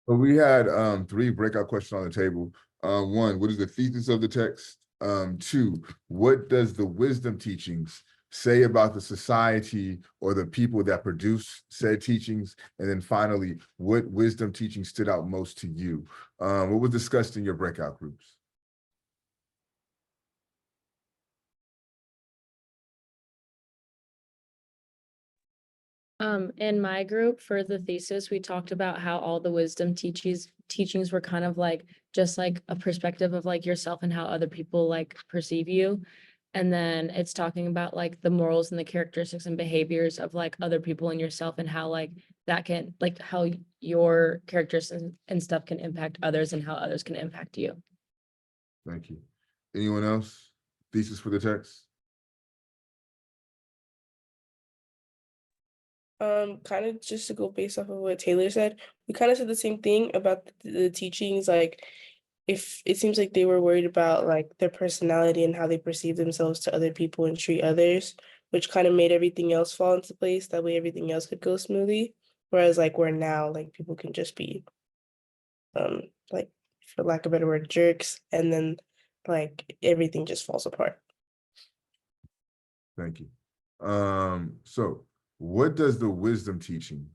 But we had three breakout questions on the table. One, what is the thesis of the text? Two, what does the wisdom teachings say about the society or the people that produce said teachings? And then finally, what wisdom teaching stood out most to you? What was discussed in your breakout groups? In my group for the thesis, we talked about how all the wisdom teachings were kind of like just like a perspective of like yourself and how other people like perceive you. And then it's talking about like the morals and the characteristics and behaviors of like other people and yourself and how like that can like how your characteristics and stuff can impact others and how others can impact you. Thank you. Anyone else? Thesis for the text? Kind of just to go based off of what Taylor said, we kind of said the same thing about the teachings. Like, if it seems like they were worried about like their personality and how they perceive themselves to other people and treat others, which kind of made everything else fall into place. That way, everything else could go smoothly. Whereas, like, where now, like, people can just be, um, like, for lack of a better word, jerks, and then like everything just falls apart. Thank you. So what does the wisdom teachings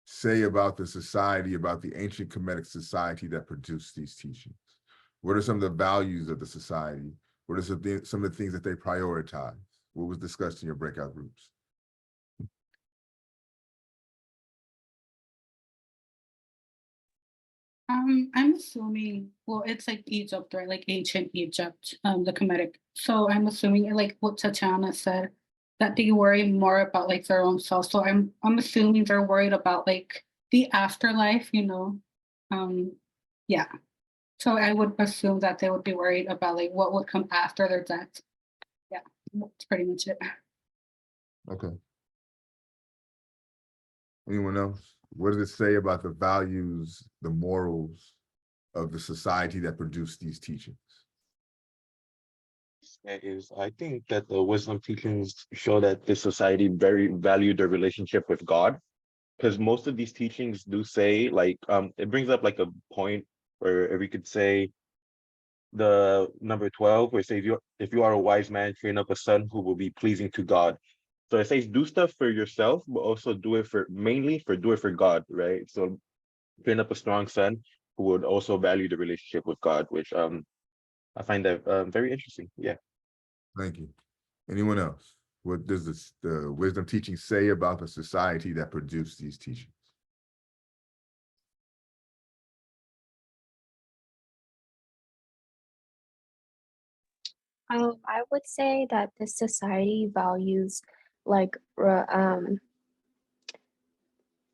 say about the society, about the ancient Kemetic society that produced these teachings? What are some of the values of the society? What are some of the things that they prioritize? What was discussed in your breakout groups? I'm assuming, well, it's like Egypt, right? Like ancient Egypt, the Kemetic. So I'm assuming, like what Tatiana said, that they worry more about like their own self. So I'm assuming they're worried about like the afterlife, you know. Yeah. So I would assume that they would be worried about like what would come after their death. Yeah, that's pretty much it. Okay. Anyone else? What does it say about the values, the morals of the society that produced these teachings? Is I think that the wisdom teachings show that this society very valued their relationship with God, because most of these teachings do say like it brings up like a point where we could say the number 12 where it says if you are a wise man, train up a son who will be pleasing to God. So it says do stuff for yourself, but also do it for God, right? So train up a strong son who would also value the relationship with God, which I find that very interesting. Yeah. Thank you. Anyone else? What does the wisdom teaching say about the society that produced these teachings? I would say that this society values like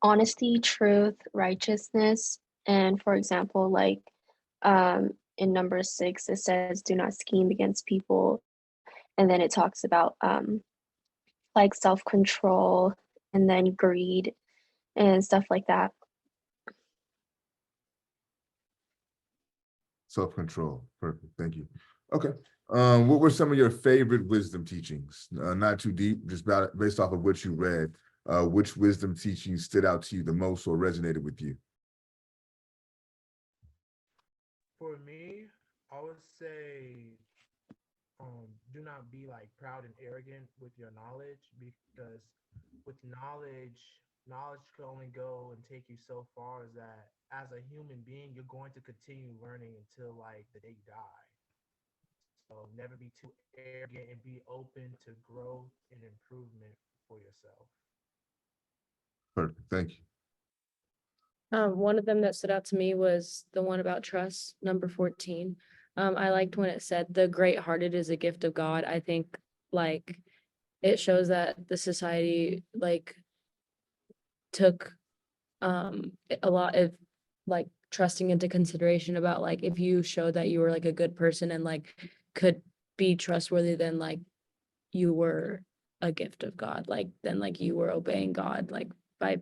honesty, truth, righteousness, and for example, like in number 6, it says, "Do not scheme against people," and then it talks about like self control and then greed and stuff like that. Self-control. Perfect. Thank you. Okay. What were some of your favorite wisdom teachings? Not too deep, just based off of what you read. Which wisdom teachings stood out to you the most or resonated with you? For me, I would say do not be like proud and arrogant with your knowledge, because with knowledge can only go and take you so far, as that as a human being you're going to continue learning until like the day you die. So never be too arrogant and be open to growth and improvement for yourself. Perfect. Thank you. One of them that stood out to me was the one about trust, number 14. I liked when it said the great hearted is a gift of God. I think like it shows that the society like took a lot of like trusting into consideration about like if you showed that you were like a good person and like could be trustworthy, then like you were a gift of God, like then like you were obeying God like by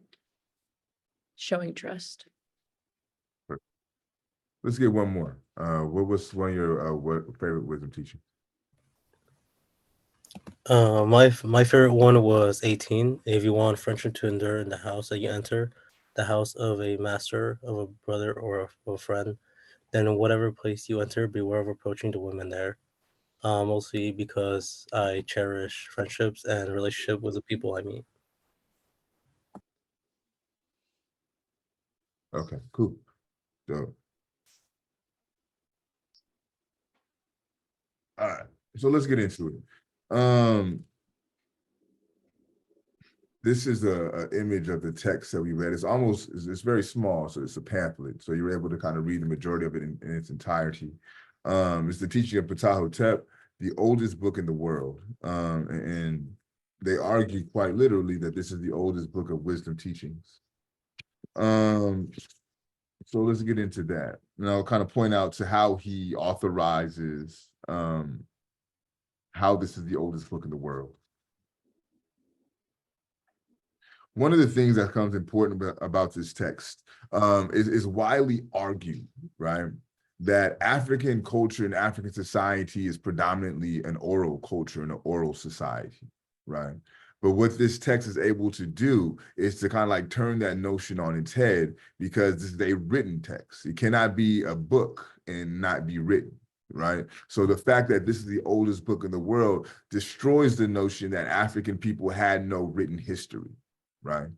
showing trust. Perfect. Let's get one more. What was one of your favorite wisdom teachings? My favorite one was 18. If you want friendship to endure in the house that you enter, the house of a master, of a brother, or a friend, then in whatever place you enter, beware of approaching the women there. Mostly because I cherish friendships and relationship with the people I meet. Okay, cool. So, all right, so let's get into it. This is a image of the text that we read. It's very small, so it's a pamphlet. So you're able to kind of read the majority of it in its entirety. It's the Teaching of Ptahhotep, the oldest book in the world. And they argue quite literally that this is the oldest book of wisdom teachings. So let's get into that. And I'll kind of point out to how he authorizes how this is the oldest book in the world. One of the things that comes important about this text is widely argued, right? That African culture and African society is predominantly an oral culture and an oral society, right? But what this text is able to do is to kind of like turn that notion on its head, because this is a written text. It cannot be a book and not be written, right? So the fact that this is the oldest book in the world destroys the notion that African people had no written history, right?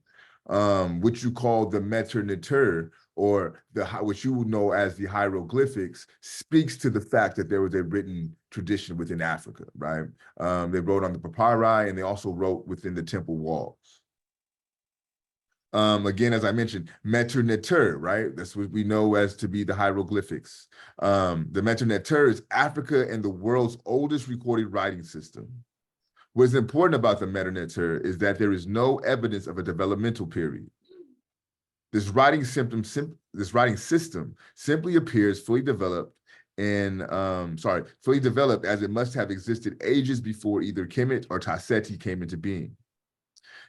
Which you call the Meter Neter, or what you would know as the hieroglyphics, speaks to the fact that there was a written tradition within Africa, right? They wrote on the papyri, and they also wrote within the temple walls. Again, as I mentioned, Meter Neter, right? That's what we know as to be the hieroglyphics. The Meter Neter is Africa and the world's oldest recorded writing system. What's important about the Meter Neter is that there is no evidence of a developmental period. This writing system simply appears fully developed as it must have existed ages before either Kemet or Tasseti came into being.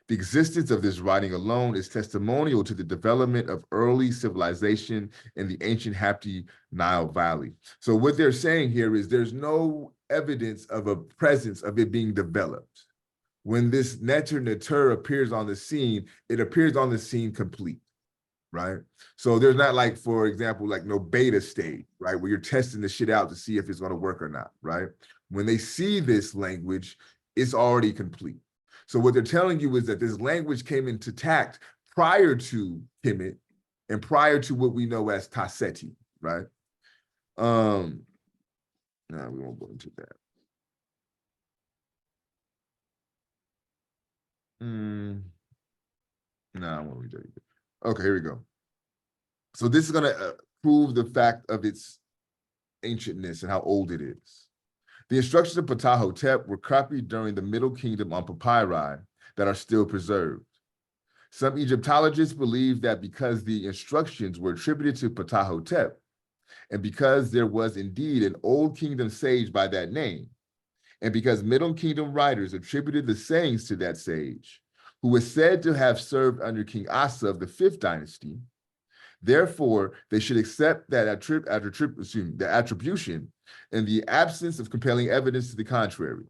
The existence of this writing alone is testimonial to the development of early civilization in the ancient Hapti Nile Valley. So what they're saying here is there's no evidence of a presence of it being developed. When this Neter Neter appears on the scene, it appears on the scene complete, right? So there's not, like, for example, like no beta stage, right? Where you're testing the shit out to see if it's going to work or not, right? When they see this language, it's already complete. So what they're telling you is that this language came into tact prior to Kemet and prior to what we know as Tasseti, right? No, we won't go into that. No, I won't read that either. Okay, here we go. So this is going to prove the fact of its ancientness and how old it is. The instructions of Ptahhotep were copied during the Middle Kingdom on papyri that are still preserved. Some Egyptologists believe that because the instructions were attributed to Ptahhotep, and because there was indeed an Old Kingdom sage by that name, and because Middle Kingdom writers attributed the sayings to that sage, who was said to have served under King Asa of the 5th dynasty, therefore, they should accept that the attribution in the absence of compelling evidence to the contrary.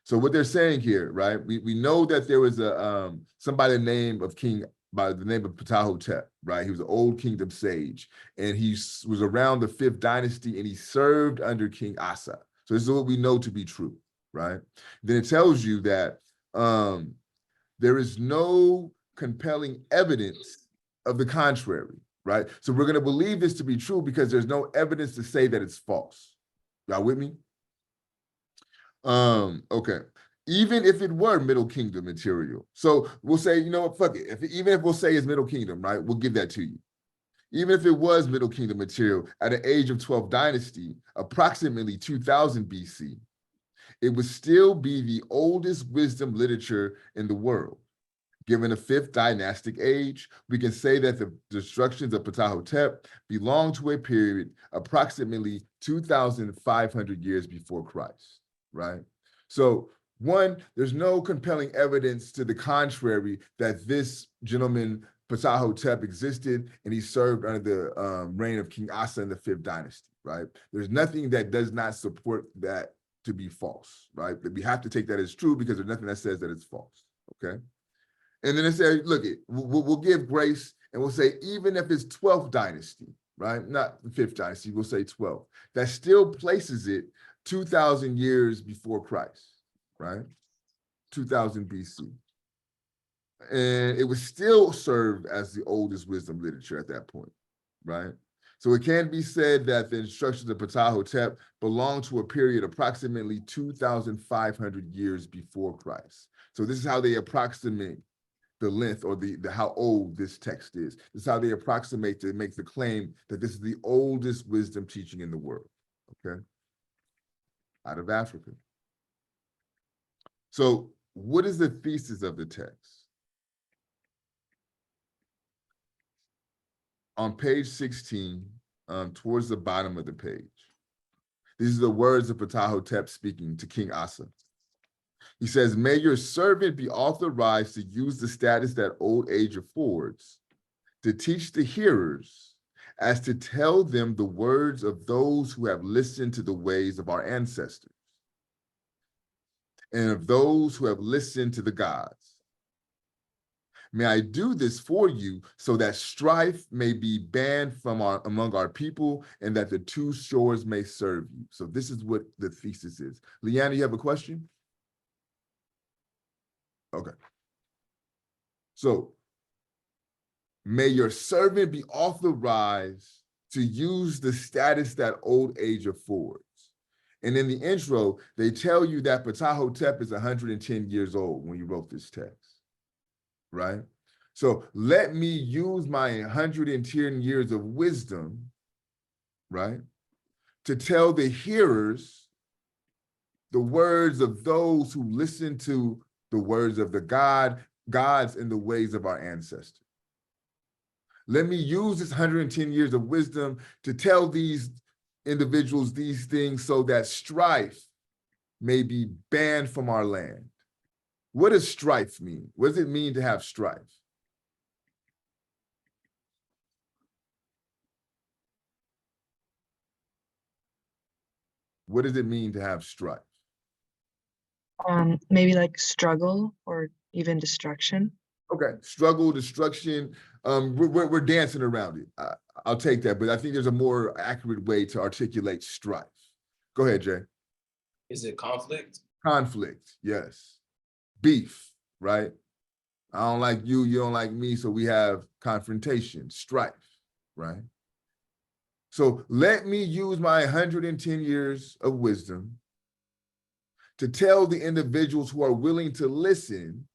So what they're saying here, right? We know that there was a somebody by the name of Ptahhotep, right? He was an Old Kingdom sage, and he was around the 5th dynasty, and he served under King Asa. So this is what we know to be true, right? Then it tells you that there is no compelling evidence of the contrary, right? So we're going to believe this to be true because there's no evidence to say that it's false. Y'all with me? Okay. Even if it were Middle Kingdom material. So we'll say, you know what, fuck it. Even if we'll say it's Middle Kingdom, right? We'll give that to you. Even if it was Middle Kingdom material at an age of 12th dynasty, approximately 2000 BC, it would still be the oldest wisdom literature in the world. Given the 5th dynastic age, we can say that the instructions of Ptahhotep belong to a period approximately 2,500 years before Christ, right? So one, there's no compelling evidence to the contrary that this gentleman, Ptahhotep, existed and he served under the reign of King Asa in the 5th dynasty, right? There's nothing that does not support that to be false, right? But we have to take that as true because there's nothing that says that it's false, okay? And then it said, look, we'll give grace and we'll say, even if it's 12th dynasty, right? Not the 5th dynasty, we'll say 12. That still places it 2,000 years before Christ, right? 2000 BC. And it would still serve as the oldest wisdom literature at that point, right? So it can be said that the instructions of Ptahhotep belong to a period approximately 2,500 years before Christ. So this is how they approximate the length or the how old this text is. This is how they approximate to make the claim that this is the oldest wisdom teaching in the world, okay? Out of Africa. So what is the thesis of the text? On page 16, towards the bottom of the page, these are the words of Ptahhotep speaking to King Asa. He says, may your servant be authorized to use the status that old age affords to teach the hearers as to tell them the words of those who have listened to the ways of our ancestors and of those who have listened to the gods. May I do this for you so that strife may be banned from among our people and that the two shores may serve you. So this is what the thesis is. Leanna, you have a question? Okay. So may your servant be authorized to use the status that old age affords. And in the intro, they tell you that Ptahhotep is 110 years old when he wrote this text, right? So let me use my 110 years of wisdom, right, to tell the hearers the words of those who listen to the words of the gods and the ways of our ancestors. Let me use this 110 years of wisdom to tell these individuals these things so that strife may be banned from our land. What does strife mean? What does it mean to have strife? What does it mean to have strife? Maybe like struggle or even destruction. Okay, struggle, destruction. We're dancing around it. I'll take that, but I think there's a more accurate way to articulate strife. Go ahead, Jay. Is it conflict? Conflict, yes. Beef, right? I don't like you, you don't like me, so we have confrontation, strife, right? So let me use my 110 years of wisdom to tell the individuals who are willing to listen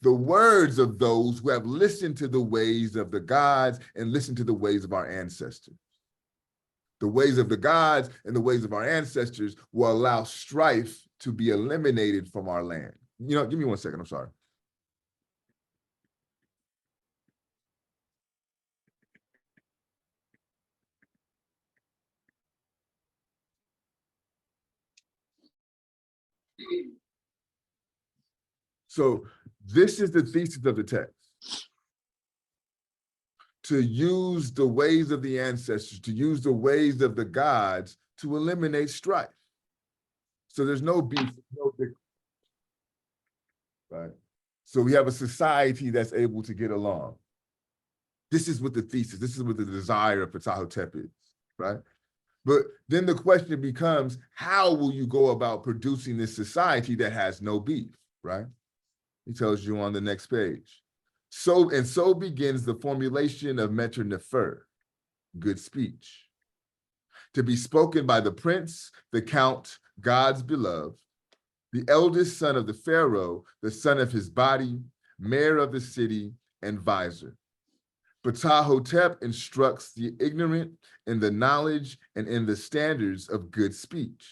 the words of those who have listened to the ways of the gods and listened to the ways of our ancestors. The ways of the gods and the ways of our ancestors will allow strife to be eliminated from our land. You know, give me 1 second, I'm sorry. So this is the thesis of the text. To use the ways of the ancestors, to use the ways of the gods to eliminate strife. So there's no beef, no big, right? So we have a society that's able to get along. This is what the thesis, this is what the desire of Ptahhotep is, right? But then the question becomes, how will you go about producing this society that has no beef, right? He tells you on the next page. So begins the formulation of Meter Nefer, good speech, to be spoken by the prince, the count, God's beloved, the eldest son of the Pharaoh, the son of his body, mayor of the city, and vizier. Ptahhotep instructs the ignorant in the knowledge and in the standards of good speech.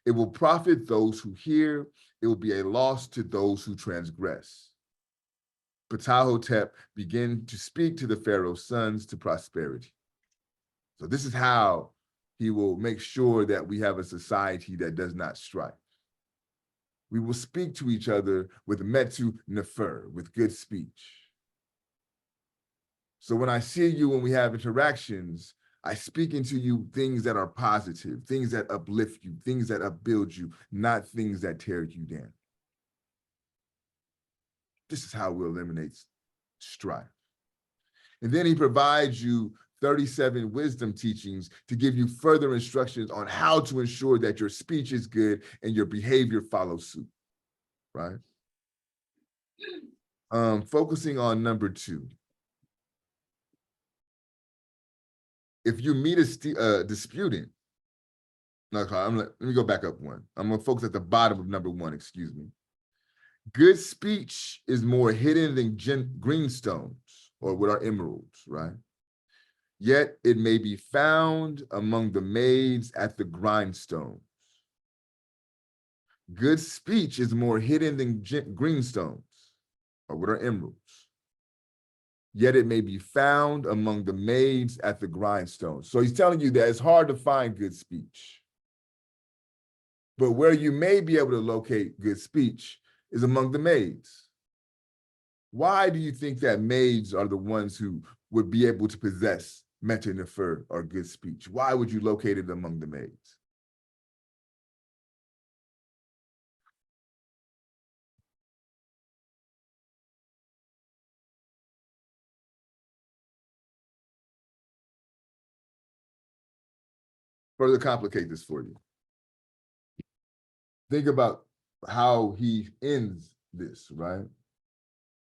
It will profit those who hear. It will be a loss to those who transgress. Ptahhotep began to speak to the Pharaoh's sons to prosperity. So this is how he will make sure that we have a society that does not strife. We will speak to each other with Metu Nefer, with good speech. So when I see you, when we have interactions, I speak into you things that are positive, things that uplift you, things that upbuild you, not things that tear you down. This is how we'll eliminate strife. And then he provides you 37 wisdom teachings to give you further instructions on how to ensure that your speech is good and your behavior follows suit, right? Focusing on number 2. If you meet a disputant, no, let me go back up one. I'm gonna focus at the bottom of number 1, excuse me. Good speech is more hidden than greenstones or what are emeralds, right? Yet it may be found among the maids at the grindstones. Good speech is more hidden than greenstones or what are emeralds. Yet it may be found among the maids at the grindstones. So he's telling you that it's hard to find good speech. But where you may be able to locate good speech is among the maids. Why do you think that maids are the ones who would be able to possess meta nefer or good speech? Why would you locate it among the maids? Further complicate this for you. Think about how he ends this, right?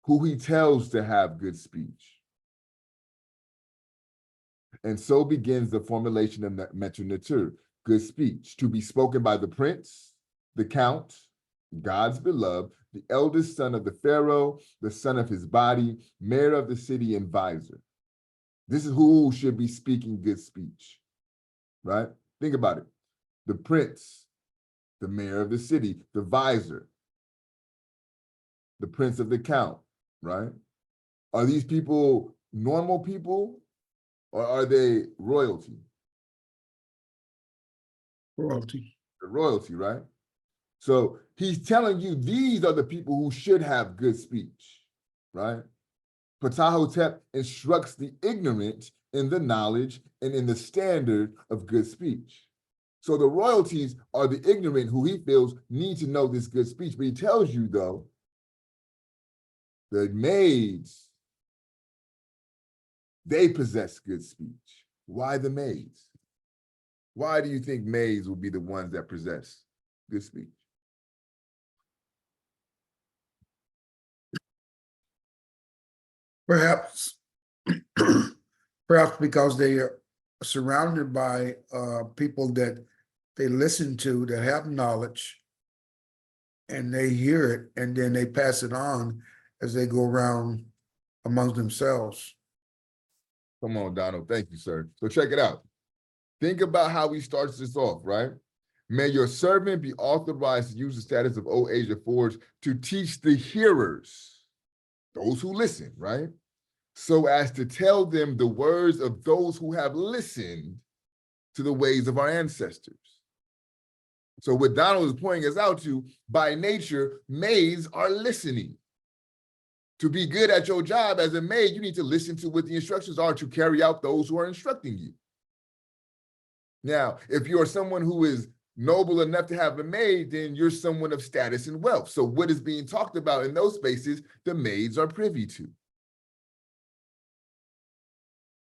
Who he tells to have good speech. And so begins the formulation of meta nefer, good speech, to be spoken by the prince, the count, God's beloved, the eldest son of the Pharaoh, the son of his body, mayor of the city, and vizier. This is who should be speaking good speech, right? Think about it. The prince, the mayor of the city, the vizier, the prince of the count, right? Are these people normal people or are they royalty? Royalty. The royalty, right? So he's telling you these are the people who should have good speech, right? Ptahhotep instructs the ignorant in the knowledge and in the standard of good speech. So the royalties are the ignorant who he feels need to know this good speech. But he tells you, though, the maids, they possess good speech. Why the maids? Why do you think maids will be the ones that possess good speech? Perhaps, perhaps because they are surrounded by people that they listen to that have knowledge and they hear it and then they pass it on as they go around among themselves. Come on, Donald. Thank you, sir. So check it out. Think about how he starts this off, right? May your servant be authorized to use the status of old age of forge to teach the hearers, those who listen, right? So as to tell them the words of those who have listened to the ways of our ancestors. So what Donald is pointing us out to, by nature, maids are listening. To be good at your job as a maid, you need to listen to what the instructions are to carry out those who are instructing you. Now, if you're someone who is noble enough to have a maid, then you're someone of status and wealth. So what is being talked about in those spaces, the maids are privy to.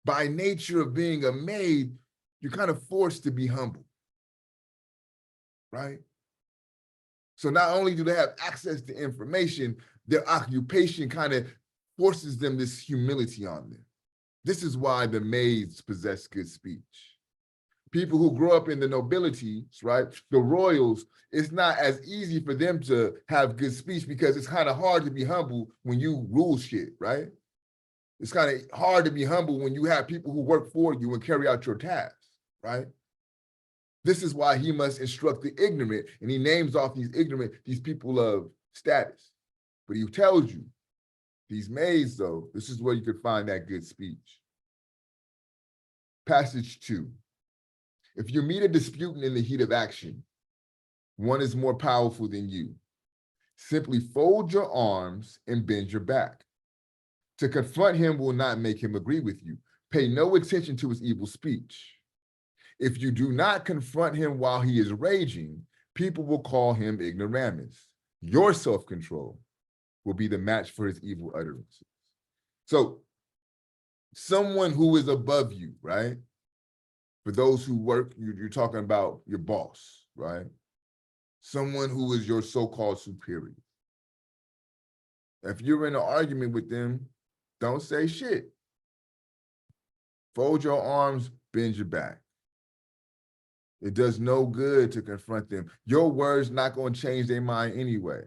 By nature of being a maid, you're kind of forced to be humble, right? So not only do they have access to information, their occupation kind of forces them this humility on them. This is why the maids possess good speech. People who grow up in the nobilities, right, the royals, it's not as easy for them to have good speech because it's kind of hard to be humble when you rule shit, right? It's kind of hard to be humble when you have people who work for you and carry out your tasks, right? This is why he must instruct the ignorant, and he names off these ignorant, these people of status. But he tells you, these maids, though, this is where you could find that good speech. Passage 2. If you meet a disputant in the heat of action, one is more powerful than you. Simply fold your arms and bend your back. To confront him will not make him agree with you. Pay no attention to his evil speech. If you do not confront him while he is raging, people will call him ignoramus. Your self-control will be the match for his evil utterances. So someone who is above you, right? For those who work, you're talking about your boss, right? Someone who is your so-called superior. If you're in an argument with them, don't say shit. Fold your arms, bend your back. It does no good to confront them. Your words not going to change their mind anyway.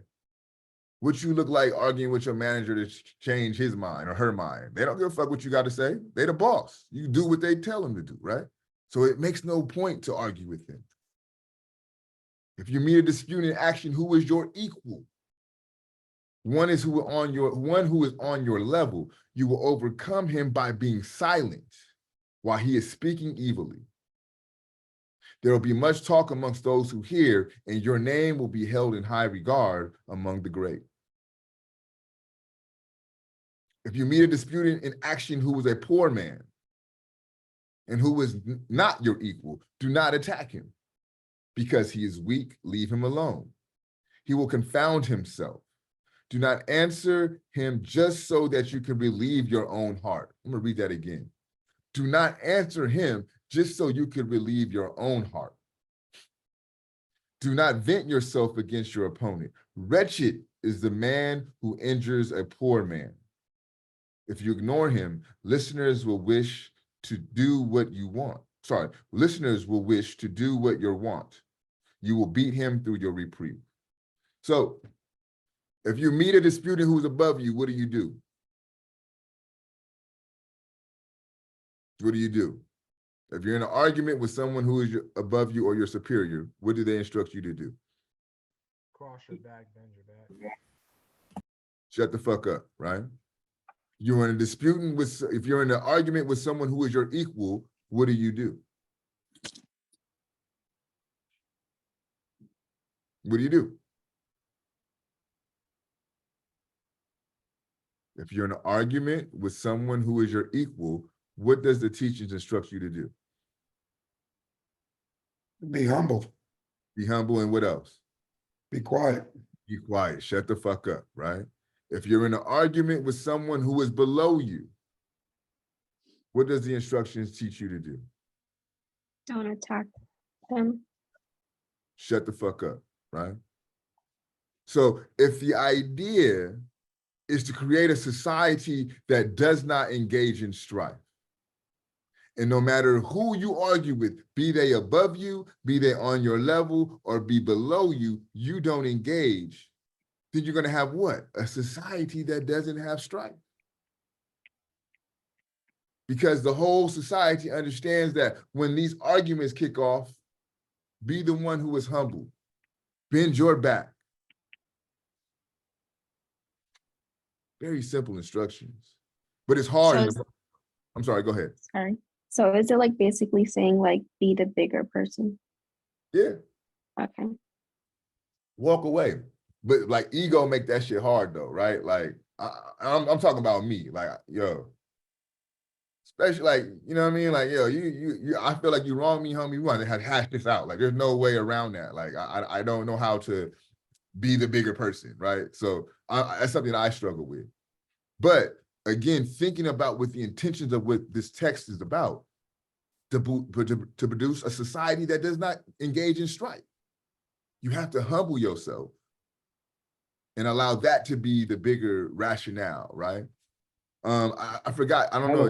What you look like arguing with your manager to change his mind or her mind. They don't give a fuck what you got to say. They the boss. You do what they tell them to do, right? So it makes no point to argue with them. If you meet a dispute in action, who is your equal? One who is on your level. You will overcome him by being silent while he is speaking evilly. There will be much talk amongst those who hear, and your name will be held in high regard among the great. If you meet a dispute in action who is a poor man and who is not your equal, do not attack him. Because he is weak, leave him alone. He will confound himself. Do not answer him just so that you can relieve your own heart. I'm gonna read that again. Do not answer him just so you can relieve your own heart. Do not vent yourself against your opponent. Wretched is the man who injures a poor man. If you ignore him, listeners will wish to do what you want. Listeners will wish to do what you want. You will beat him through your reprieve. So, if you meet a disputant who's above you, what do you do? What do you do? If you're in an argument with someone who is above you or your superior, what do they instruct you to do? Cross your back, bend your back. Shut the fuck up, right? You're in a disputing with, if you're in an argument with someone who is your equal, what do you do? What do you do? If you're in an argument with someone who is your equal, what does the teachings instruct you to do? Be humble, Be humble, and what else? be quiet. Be quiet, shut the fuck up, right? If you're in an argument with someone who is below you, what does the instructions teach you to do? Don't attack them. Shut the fuck up, right? So if the idea is to create a society that does not engage in strife, and no matter who you argue with, be they above you, be they on your level, or be below you, you don't engage, then you're going to have what? A society that doesn't have strife. Because the whole society understands that when these arguments kick off, be the one who is humble. Bend your back. Very simple instructions. But it's hard. I'm sorry, go ahead. Sorry. So is it like basically saying like be the bigger person? Yeah. Okay. Walk away. But like ego make that shit hard though, right? Like I'm talking about me. Like, yo, especially like, you know what I mean? Like, yo, you I feel like you wronged me, homie. We want to hash this out. Like, there's no way around that. Like, I don't know how to be the bigger person, right? So that's something I struggle with. But again, thinking about what the intentions of what this text is about, to produce a society that does not engage in strife. You have to humble yourself and allow that to be the bigger rationale, right? I forgot. I don't know.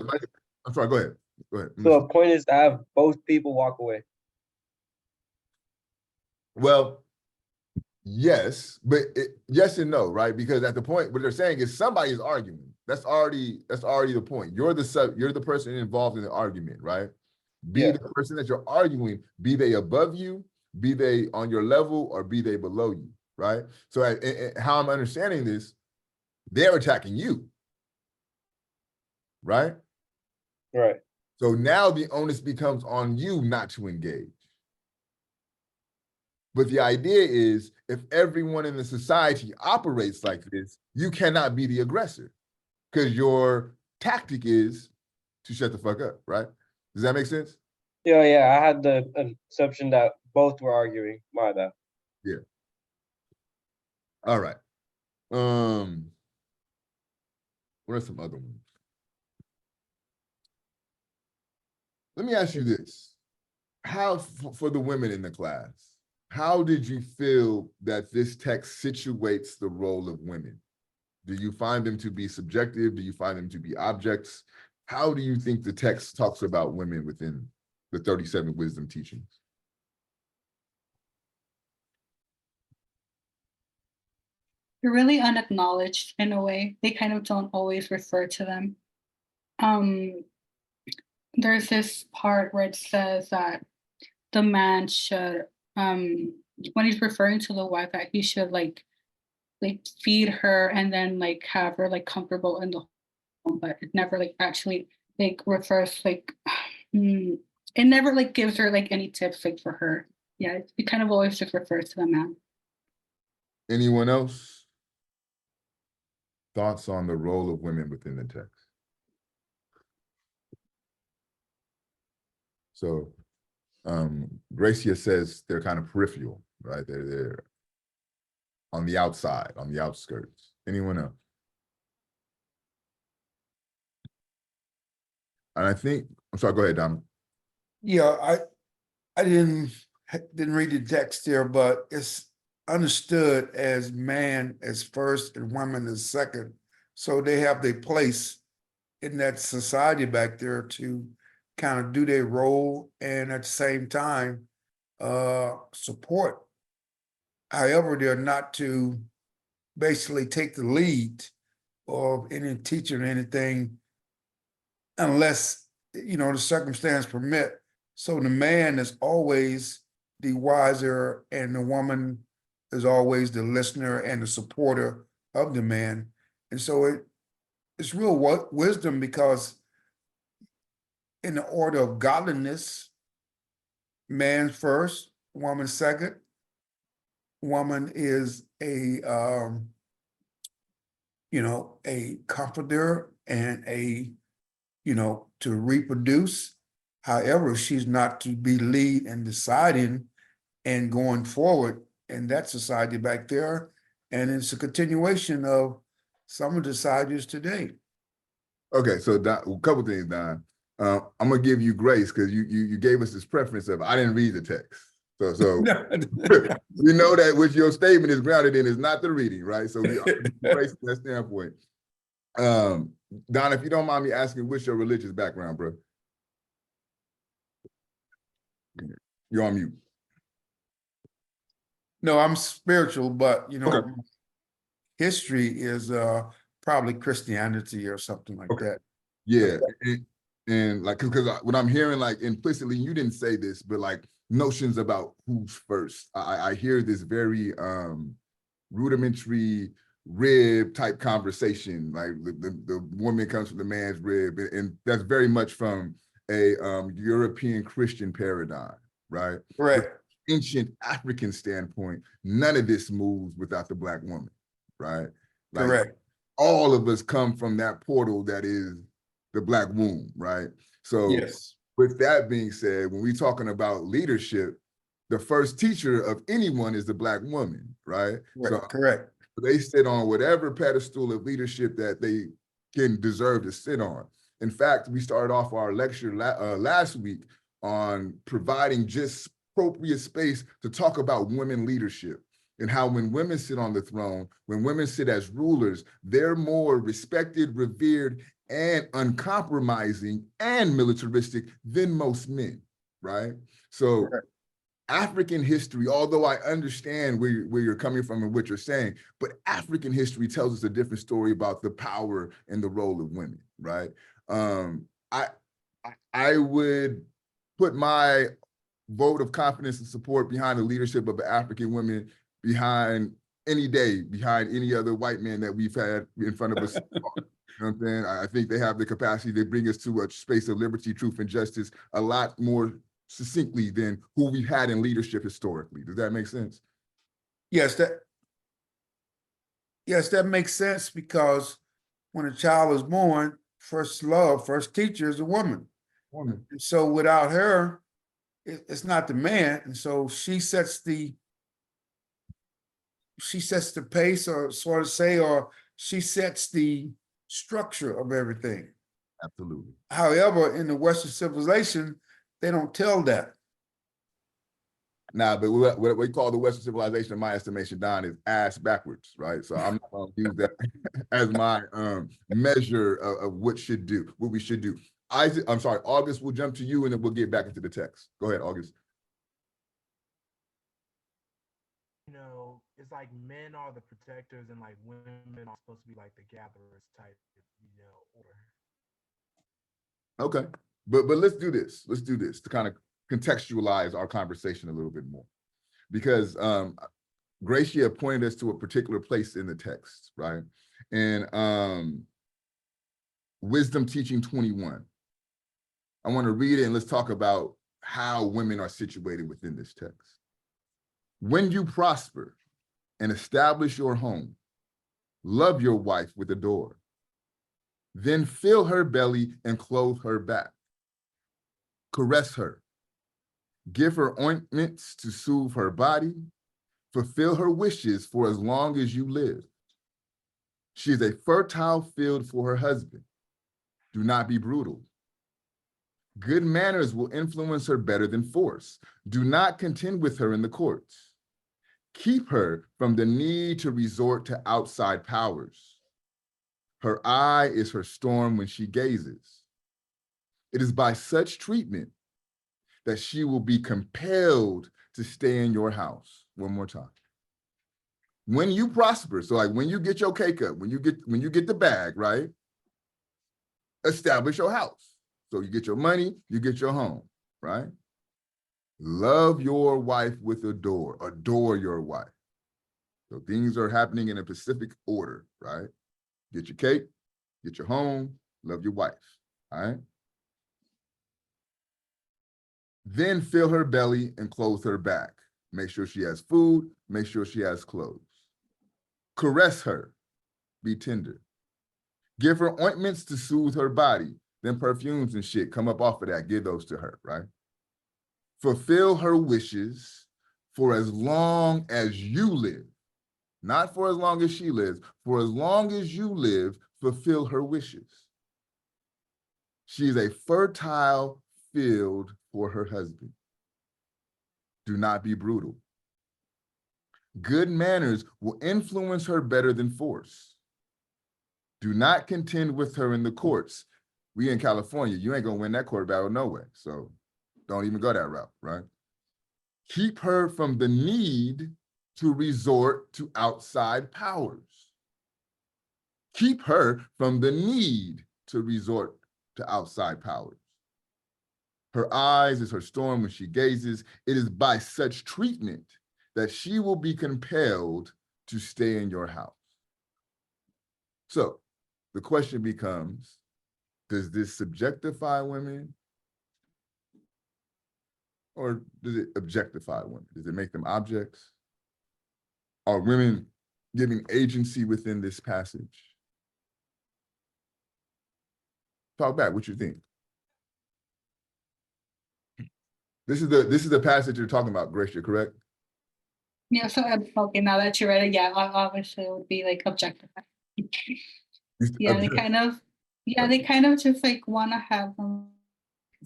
I'm sorry. Go ahead. Go ahead. So the point is to have both people walk away. Well, yes, but yes and no, right? Because at the point, what they're saying is somebody is arguing. That's already the point. You're the person involved in the argument, right? Be the person that you're arguing, be they above you, be they on your level, or be they below you, right? So how I'm understanding this, they're attacking you, right? Right. So now the onus becomes on you not to engage. But the idea is, if everyone in the society operates like this, you cannot be the aggressor because your tactic is to shut the fuck up, right? Does that make sense? Yeah, I had the assumption that both were arguing. My bad. Yeah. All right. What are some other ones? Let me ask you this. How, for the women in the class, how did you feel that this text situates the role of women? Do you find them to be subjective? Do you find them to be objects? How do you think the text talks about women within the 37 wisdom teachings? They're really unacknowledged in a way. They kind of don't always refer to them. There's this part where it says that the man should, when he's referring to the wife, that he should like feed her and then like have her like comfortable in the home, but it never like actually like refers like it never like gives her like any tips like for her. Yeah, it kind of always just refers to the man. Anyone else? Thoughts on the role of women within the text? So Gracia says they're kind of peripheral, right? They're on the outside, on the outskirts. Anyone else? And I think, I'm sorry, go ahead, Donald. Yeah, I didn't read the text here, but it's understood as man as first and woman as second. So they have their place in that society back there to kind of do their role and at the same time support. However, they're not to basically take the lead of any teacher or anything unless, you know, the circumstance permit. So the man is always the wiser and the woman is always the listener and the supporter of the man. And so it's real wisdom, because in the order of godliness, man first, woman second. Woman is a you know, a comforter and a, you know, to reproduce. However, she's not to be lead and deciding and going forward in that society back there. And it's a continuation of some of the societies today. Okay, so Don, a couple things, Don. I'm gonna give you grace because you gave us this preference of I didn't read the text. So we know that what your statement is grounded in is not the reading, right? So we grace from that standpoint. Don, if you don't mind me asking, what's your religious background, bro? You're on mute. No, I'm spiritual, but you know, Okay. history is probably Christianity or something like that. Yeah, and like, because what I'm hearing, like implicitly, you didn't say this, but like notions about who's first. I hear this very rudimentary rib type conversation, like the woman comes from the man's rib, and that's very much from a European Christian paradigm, right? Right. But ancient African standpoint, none of this moves without the Black woman, right? Like, Correct. all of us come from that portal that is the Black womb, right? So Yes. with that being said, when we're talking about leadership, the first teacher of anyone is the Black woman, right? So Correct. they sit on whatever pedestal of leadership that they can deserve to sit on. In fact, we started off our lecture last week on providing just appropriate space to talk about women leadership and how when women sit on the throne, when women sit as rulers, they're more respected, revered, and uncompromising and militaristic than most men, right? So African history, although I understand where you're coming from and what you're saying, but African history tells us a different story about the power and the role of women, right? I would put my vote of confidence and support behind the leadership of the African women behind any day, behind any other white man that we've had in front of us. You know what I'm saying? I think they have the capacity to bring us to a space of liberty, truth, and justice a lot more succinctly than who we've had in leadership historically. Does that make sense? Yes, that makes sense, because when a child is born, first love, first teacher is a woman. And so without her, it's not the man. And so she sets the pace, or sort of say, or she sets the structure of everything. Absolutely. However, in the Western civilization, they don't tell that. Now, but what we call the Western civilization, in my estimation, Don, is ass backwards, right? So I'm not going to use that as my measure of what we should do. Isaac, I'm sorry, August, we'll jump to you and then we'll get back into the text. Go ahead, August. You know, it's like men are the protectors and like women are supposed to be like the gatherers type, order. Okay, but let's do this. Let's do this to kind of contextualize our conversation a little bit more, because Gracia pointed us to a particular place in the text, right? And Wisdom Teaching 21. I want to read it and let's talk about how women are situated within this text. When you prosper and establish your home, love your wife with a door, then fill her belly and clothe her back. Caress her, give her ointments to soothe her body, fulfill her wishes for as long as you live. She is a fertile field for her husband. Do not be brutal. Good manners will influence her better than force. Do not contend with her in the courts. Keep her from the need to resort to outside powers. Her eye is her storm when she gazes. It is by such treatment that she will be compelled to stay in your house. One more time. When you prosper, so like when you get your cake up, when you get the bag, right? Establish your house. So you get your money, you get your home, right? Love your wife with adore your wife. So things are happening in a specific order, right? Get your cake, get your home, love your wife, all right? Then fill her belly and clothe her back. Make sure she has food, make sure she has clothes. Caress her, be tender. Give her ointments to soothe her body. Then perfumes and shit come up off of that, give those to her, right? Fulfill her wishes for as long as you live. Not for as long as she lives, for as long as you live, fulfill her wishes. She is a fertile field for her husband. Do not be brutal. Good manners will influence her better than force. Do not contend with her in the courts. We in California, you ain't gonna win that court battle no way. So don't even go that route, right? Keep her from the need to resort to outside powers. Keep her from the need to resort to outside powers. Her eyes is her storm when she gazes. It is by such treatment that she will be compelled to stay in your house. So the question becomes, does this subjectify women or does it objectify women? Does it make them objects? Are women giving agency within this passage? Talk back, what you think? This is the passage you're talking about, Gracia, correct? Yeah, so okay, now that you read it, yeah, obviously it would be like objectified. Yeah, they kind of just like want to have them,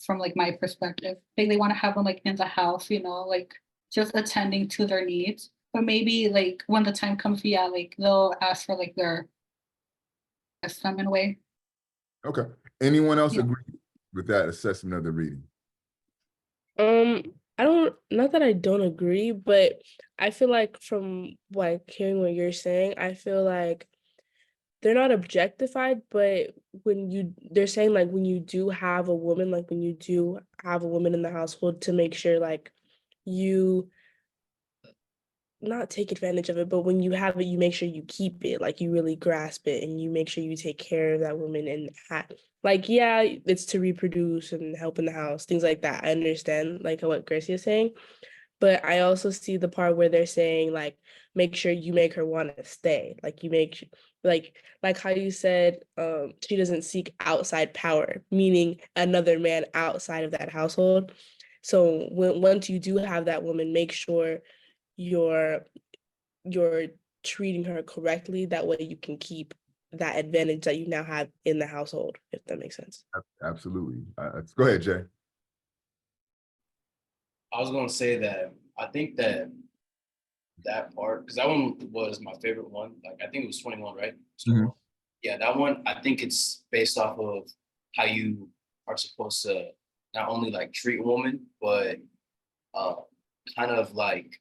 from like my perspective, they want to have them like in the house, like just attending to their needs. But maybe like when the time comes, yeah, like they'll ask for like their some in a way. Okay. Anyone else Yeah. agree with that assessment of the reading? I don't, not that I don't agree, but I feel like from like hearing what you're saying, I feel like they're not objectified, but they're saying like when you do have a woman, like when you do have a woman in the household, to make sure like you not take advantage of it, but when you have it, you make sure you keep it, like you really grasp it and you make sure you take care of that woman and like, yeah, it's to reproduce and help in the house, things like that. I understand like what Gracie is saying, but I also see the part where they're saying like, make sure you make her want to stay. Like you make like how you said, she doesn't seek outside power, meaning another man outside of that household. So once you do have that woman, make sure you're treating her correctly. That way you can keep that advantage that you now have in the household, if that makes sense. Absolutely. Go ahead, Jay. I was gonna say that I think that part, because that one was my favorite one. Like I think it was 21, right? It's 21. Yeah, that one, I think it's based off of how you are supposed to not only like treat a woman, but uh kind of like,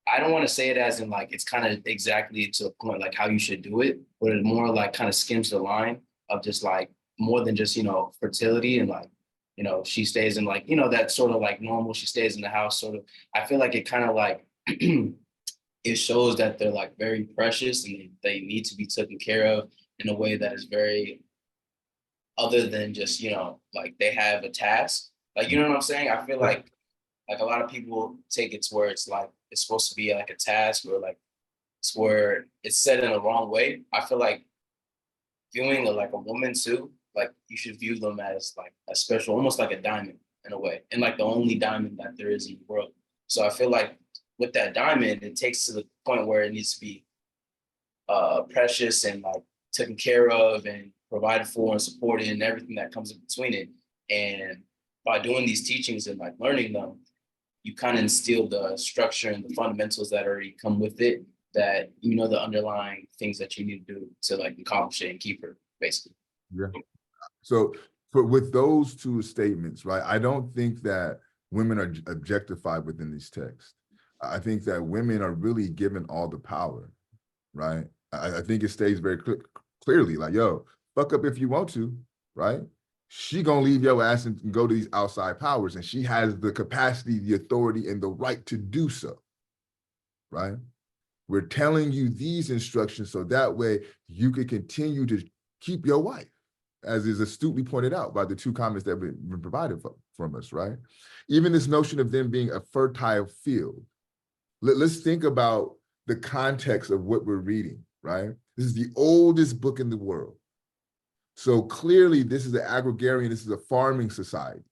I don't want to say it as in like it's kind of exactly to a point like how you should do it, but it more like kind of skims the line of just like more than just, fertility and like, she stays in like, that sort of like normal, she stays in the house sort of. I feel like it kind of like it shows that they're like very precious and they need to be taken care of in a way that is very other than just, like they have a task. Like, you know what I'm saying? I feel like a lot of people take it to where it's like it's supposed to be like a task or like it's where it's said in the wrong way. I feel like viewing like a woman too, like you should view them as like a special, almost like a diamond in a way, and like the only diamond that there is in the world. So I feel like with that diamond, it takes to the point where it needs to be precious and like taken care of and provided for and supported and everything that comes in between it. And by doing these teachings and like learning them, you kind of instill the structure and the fundamentals that already come with it, that the underlying things that you need to do to like accomplish it and keep her, basically. Yeah. So with those two statements, right, I don't think that women are objectified within these texts. I think that women are really given all the power, right? I think it stays very clearly like, yo, fuck up if you want to, right? She gonna leave your ass and go to these outside powers, and she has the capacity, the authority, and the right to do so, right? We're telling you these instructions so that way you can continue to keep your wife, as is astutely pointed out by the two comments that have been provided from us, right? Even this notion of them being a fertile field. Let's think about the context of what we're reading, right? This is the oldest book in the world. So clearly this is an agrarian, this is a farming society,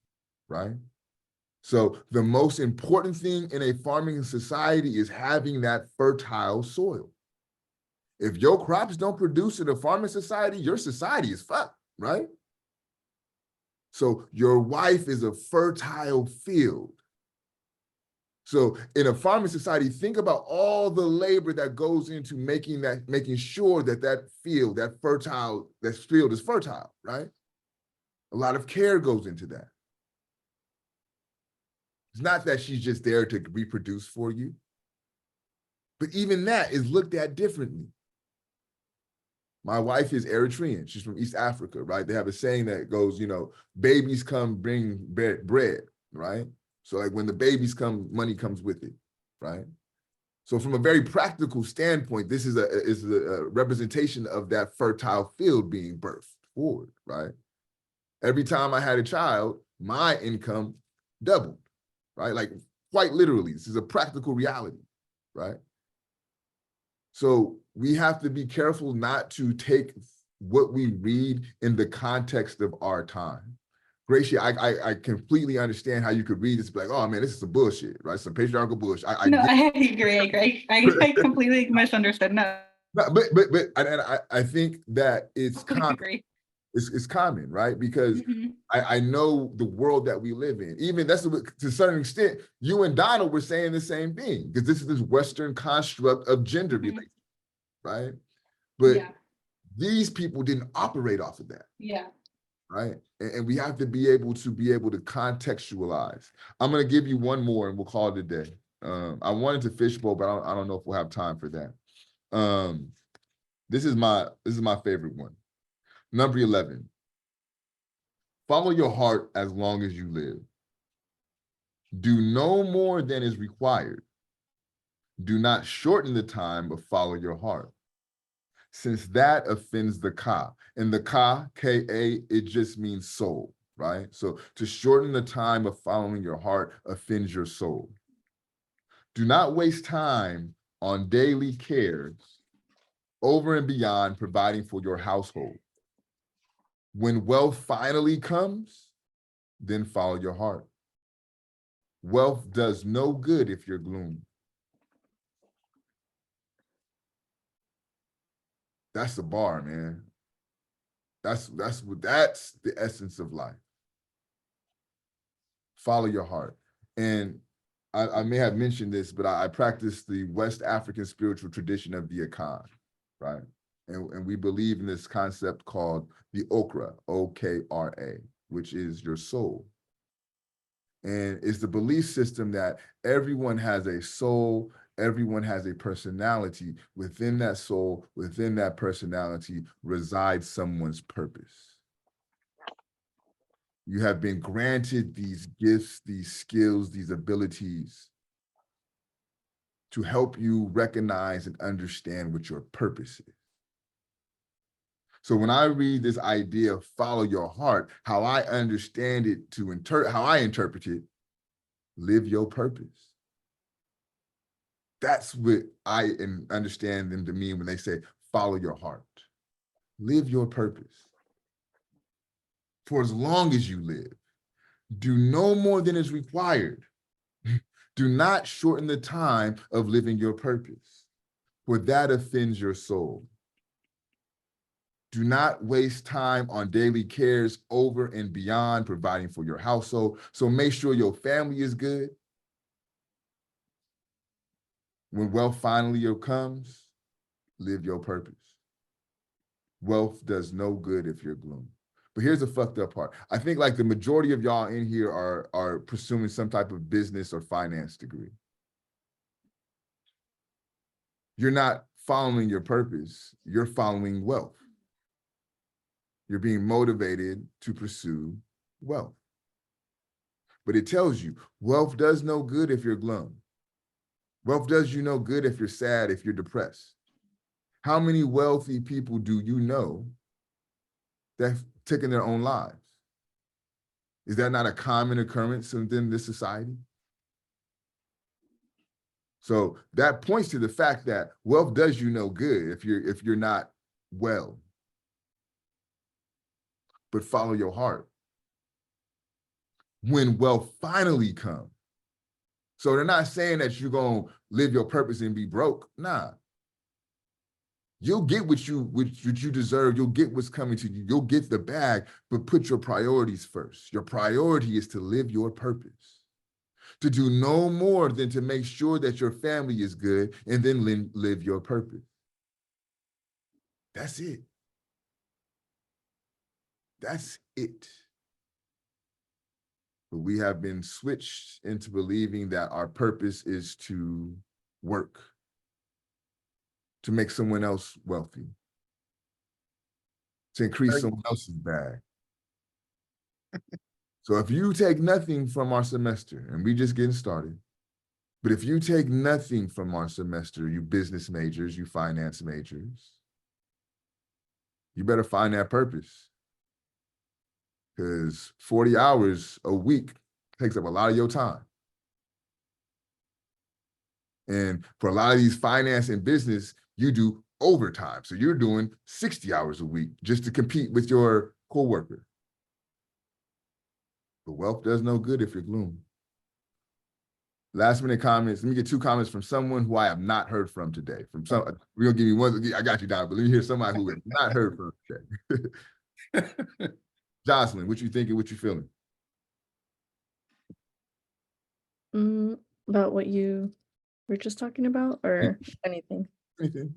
right? So the most important thing in a farming society is having that fertile soil. If your crops don't produce in a farming society, your society is fucked, right? So your wife is a fertile field. So in a farming society, think about all the labor that goes into making sure that field is fertile, right? A lot of care goes into that. It's not that she's just there to reproduce for you, but even that is looked at differently. My wife is Eritrean. She's from East Africa, right? They have a saying that goes, babies come bring bread, right? So like when the babies come, money comes with it, right? So from a very practical standpoint, this is a representation of that fertile field being birthed forward, right? Every time I had a child, my income doubled, right? Like quite literally, this is a practical reality, right? So we have to be careful not to take what we read in the context of our time. Gracie, I completely understand how you could read this and be like, oh man, this is some bullshit, right? Some patriarchal bullshit. No, I agree. I completely misunderstood. No, But I think that it's completely common. agree. It's common, right? Because I know the world that we live in. Even that's to a certain extent, you and Donald were saying the same thing, because this is this Western construct of gender relations, right? But these people didn't operate off of that. Yeah. Right. And we have to be able to contextualize. I'm going to give you one more and we'll call it a day. I wanted to fishbowl, but I don't know if we'll have time for that. This is my favorite one. Number 11. Follow your heart as long as you live. Do no more than is required. Do not shorten the time, but follow your heart, since that offends the Ka. And the Ka, K-A, it just means soul, right? So to shorten the time of following your heart offends your soul. Do not waste time on daily cares over and beyond providing for your household. When wealth finally comes, then follow your heart. Wealth does no good if you're gloomy. That's the bar, man. That's the essence of life. Follow your heart. And I may have mentioned this, but I practice the West African spiritual tradition of the Akan, right? And we believe in this concept called the Okra, O-K-R-A, which is your soul. And it's the belief system that everyone has a soul, everyone has a personality. Within that soul, within that personality resides someone's purpose. You have been granted these gifts, these skills, these abilities to help you recognize and understand what your purpose is. So when I read this idea of follow your heart, how I understand it how I interpret it, live your purpose. That's what I understand them to mean when they say follow your heart. Live your purpose. For as long as you live, do no more than is required. Do not shorten the time of living your purpose, for that offends your soul. Do not waste time on daily cares over and beyond providing for your household. So make sure your family is good. When wealth finally comes, live your purpose. Wealth does no good if you're gloom. But here's the fucked up part. I think like the majority of y'all in here are pursuing some type of business or finance degree. You're not following your purpose, you're following wealth. You're being motivated to pursue wealth. But it tells you wealth does no good if you're glum. Wealth does you no good if you're sad, if you're depressed. How many wealthy people do you know that have taken their own lives? Is that not a common occurrence within this society? So that points to the fact that wealth does you no good if you're not well. But follow your heart. When wealth finally comes. So they're not saying that you're gonna live your purpose and be broke. Nah. You'll get what you deserve. You'll get what's coming to you. You'll get the bag, but put your priorities first. Your priority is to live your purpose, to do no more than to make sure that your family is good and then live your purpose. That's it. That's it. But we have been switched into believing that our purpose is to work, to make someone else wealthy, to increase someone else's bag. So if you take nothing from our semester, and we just getting started, but if you take nothing from our semester, you business majors, you finance majors, you better find that purpose. Because 40 hours a week takes up a lot of your time. And for a lot of these finance and business, you do overtime. So you're doing 60 hours a week just to compete with your coworker. But wealth does no good if you're gloom. Last minute comments. Let me get 2 comments from someone who I have not heard from today. We're gonna give you one. I got you down, but let me hear somebody who has not heard from today. Jocelyn, what you thinking? What you feeling? About what you were just talking about, or anything? Anything?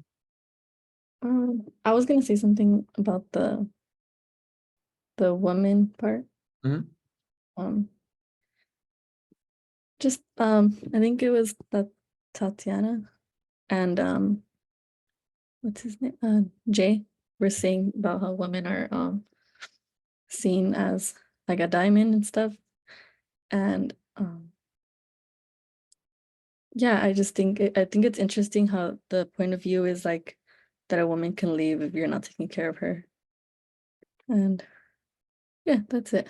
I was gonna say something about the woman part. Mhm. Just I think it was that Tatiana and what's his name? Jay were saying about how women are seen as like a diamond and stuff. And yeah, I just think I think it's interesting how the point of view is like that a woman can leave if you're not taking care of her. And yeah, that's it.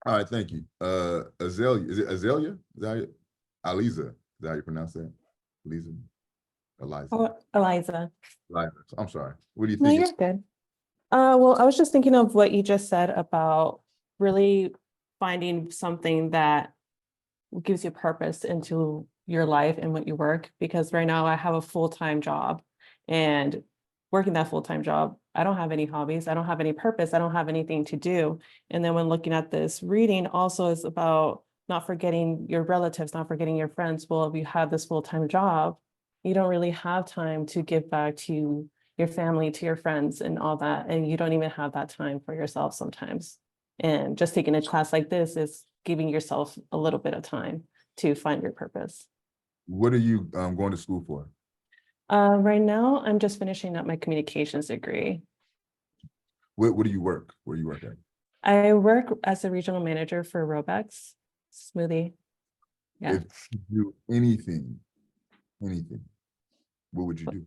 All right, thank you. Azalea, is it Azalea? Is that it? Aliza, is that how you pronounce that? Aliza? Eliza. Oh, Eliza. Eliza. I'm sorry. What do you No, think? you're good. Well, I was just thinking of what you just said about really finding something that gives you purpose into your life and what you work, because right now I have a full-time job and working that full-time job, I don't have any hobbies, I don't have any purpose, I don't have anything to do. And then when looking at this reading also is about not forgetting your relatives, not forgetting your friends. Well, if you have this full-time job, you don't really have time to give back to your family, to your friends and all that. And you don't even have that time for yourself sometimes. And just taking a class like this is giving yourself a little bit of time to find your purpose. What are you going to school for? Right now, I'm just finishing up my communications degree. What do you work? Where do you work at? I work as a regional manager for Robex Smoothie. Yeah. If you do anything, what would you do?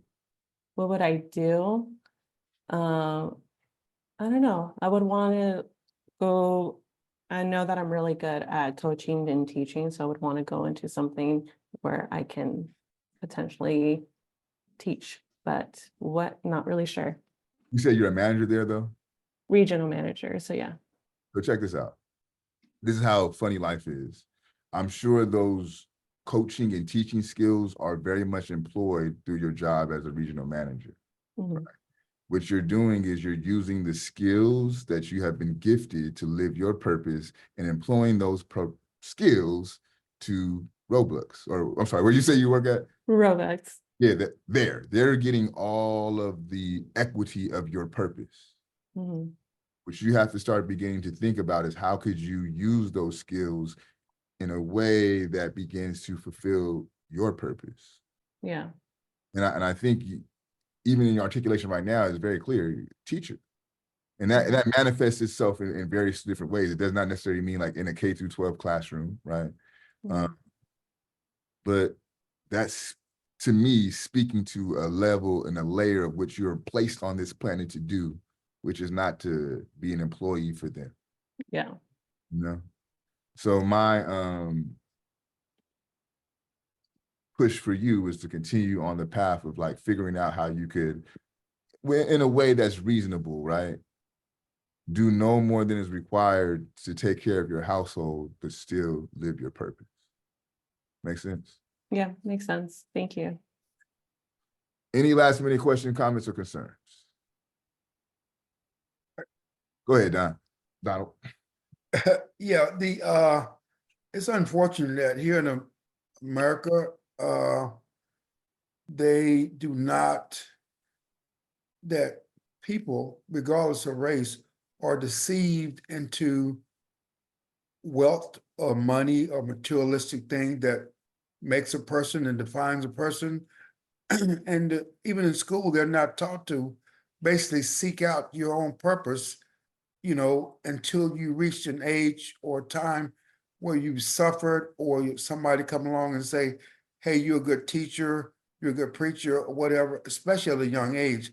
What would I do? I don't know. I would want to go. I know that I'm really good at coaching and teaching, so I would want to go into something where I can potentially teach, but what, not really sure. You said you're a manager there though? Regional manager, so yeah. So check this out. This is how funny life is. I'm sure those coaching and teaching skills are very much employed through your job as a regional manager. Mhm. What you're doing is you're using the skills that you have been gifted to live your purpose and employing those skills to Roblox, or I'm sorry, where you say you work at? Robex. Yeah, they're getting all of the equity of your purpose. Mhm. What you have to start beginning to think about is how could you use those skills in a way that begins to fulfill your purpose. Yeah. And I think even in your articulation right now is very clear, teacher. And that manifests itself in various different ways. It does not necessarily mean like in a K through 12 classroom, right? Mhm. But that's, to me, speaking to a level and a layer of which you're placed on this planet to do, which is not to be an employee for them. Yeah. You know? So my push for you is to continue on the path of like figuring out how you could, in a way that's reasonable, right? Do no more than is required to take care of your household, but still live your purpose. Make sense? Yeah, makes sense. Thank you. Any last minute questions, comments, or concerns? Go ahead, Donald. Yeah, it's unfortunate that here in America, they do not, that people, regardless of race, are deceived into wealth or money or materialistic thing that makes a person and defines a person. And even in school, they're not taught to basically seek out your own purpose, until you reach an age or time where you've suffered, or somebody come along and say, hey, you're a good teacher, you're a good preacher, or whatever, especially at a young age.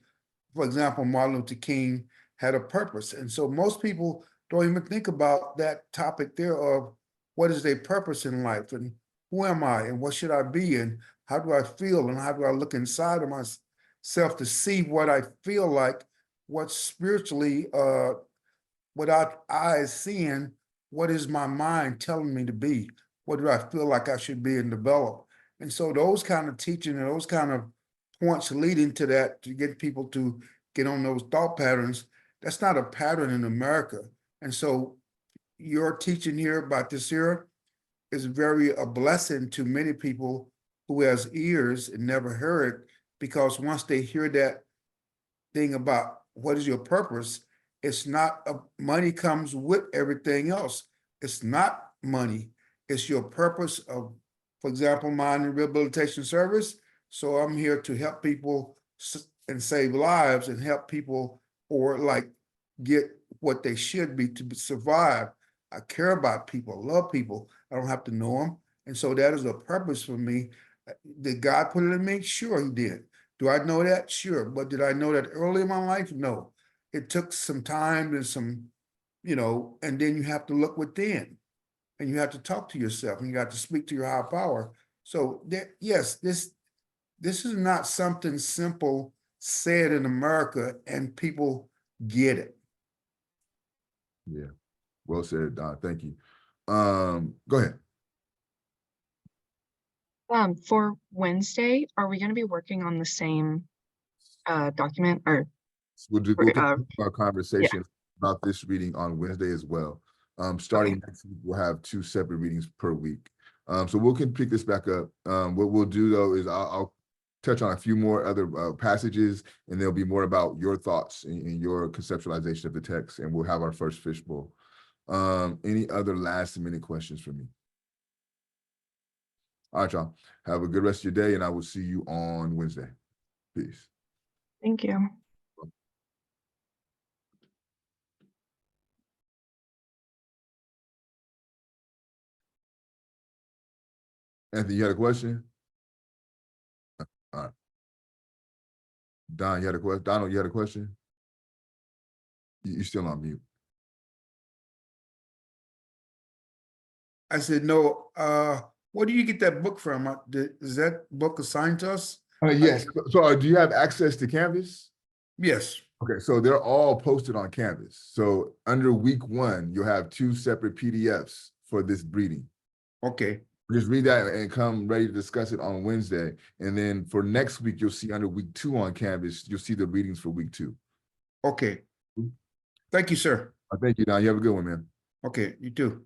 For example, Martin Luther King had a purpose. And so most people don't even think about that topic there of what is their purpose in life, and who am I, and what should I be, and how do I feel, and how do I look inside of myself to see what I feel like, what's spiritually, without eyes seeing, what is my mind telling me to be? What do I feel like I should be and develop? And so those kind of teaching and those kind of points leading to that, to get people to get on those thought patterns, that's not a pattern in America. And so your teaching here about this here is very a blessing to many people who has ears and never heard, because once they hear that thing about what is your purpose, it's not money comes with everything else. It's not money. It's your purpose of, for example, mine in rehabilitation service. So I'm here to help people and save lives and help people, or like get what they should be to survive. I care about people, love people. I don't have to know them. And so that is a purpose for me. Did God put it in me? Sure, he did. Do I know that? Sure. But did I know that early in my life? No. It took some time and some, and then you have to look within, and you have to talk to yourself, and you got to speak to your higher power. So yes, this is not something simple said in America and people get it. Yeah, well said, Don. Thank you. Go ahead. For Wednesday, are we going to be working on the same document or We'll or, continue our conversation about this reading on Wednesday as well. Starting next week, we'll have 2 separate readings per week. So we can pick this back up. What we'll do though is I'll touch on a few more other passages, and there'll be more about your thoughts and your conceptualization of the text, and we'll have our first fishbowl. Any other last minute questions for me? All right, y'all. Have a good rest of your day, and I will see you on Wednesday. Peace. thank you. Anthony, you had a question? All right. Don, you had a question? Donald, you had a question? You're still on mute. I said, no, where do you get that book from? Is that book assigned to us? Yes. So do you have access to Canvas? Yes. Okay, so they're all posted on Canvas. So under week 1, you'll have 2 separate PDFs for this reading. Okay. Just read that and come ready to discuss it on Wednesday. And then for next week, you'll see under week 2 on Canvas, you'll see the readings for week 2. Okay. Thank you, sir. Thank you, Don. You have a good one, man. Okay, you too.